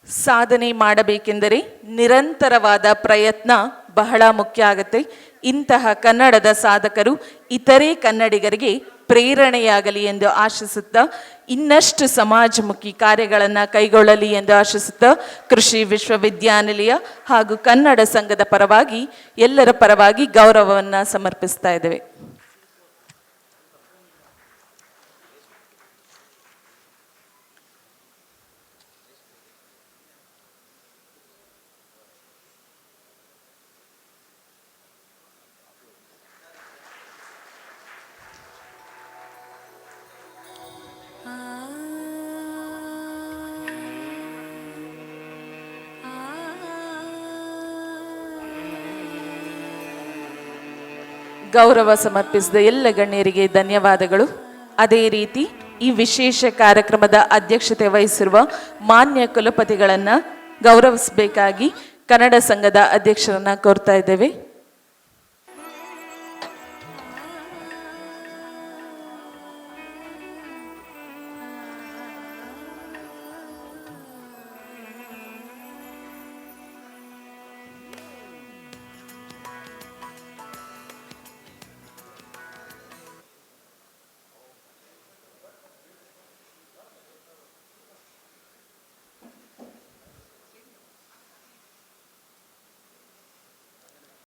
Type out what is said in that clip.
ಸಾಧನೆ ಮಾಡಬೇಕೆಂದರೆ ನಿರಂತರವಾದ ಪ್ರಯತ್ನ ಬಹಳ ಮುಖ್ಯ ಆಗುತ್ತೆ. ಇಂತಹ ಕನ್ನಡದ ಸಾಧಕರು ಇತರೆ ಕನ್ನಡಿಗರಿಗೆ ಪ್ರೇರಣೆಯಾಗಲಿ ಎಂದು ಆಶಿಸುತ್ತಾ, ಇನ್ನಷ್ಟು ಸಮಾಜಮುಖಿ ಕಾರ್ಯಗಳನ್ನು ಕೈಗೊಳ್ಳಲಿ ಎಂದು ಆಶಿಸುತ್ತಾ, ಕೃಷಿ ವಿಶ್ವವಿದ್ಯಾನಿಲಯ ಹಾಗೂ ಕನ್ನಡ ಸಂಘದ ಪರವಾಗಿ ಎಲ್ಲರ ಪರವಾಗಿ ಗೌರವವನ್ನು ಸಮರ್ಪಿಸ್ತಾ ಇದ್ದೇವೆ. ಗೌರವ ಸಮರ್ಪಿಸಿದ ಎಲ್ಲ ಗಣ್ಯರಿಗೆ ಧನ್ಯವಾದಗಳು. ಅದೇ ರೀತಿ ಈ ವಿಶೇಷ ಕಾರ್ಯಕ್ರಮದ ಅಧ್ಯಕ್ಷತೆ ವಹಿಸಿರುವ ಮಾನ್ಯ ಕುಲಪತಿಗಳನ್ನು ಗೌರವಿಸಬೇಕಾಗಿ ಕನ್ನಡ ಸಂಘದ ಅಧ್ಯಕ್ಷರನ್ನು ಕೋರ್ತಾ ಇದ್ದೇವೆ.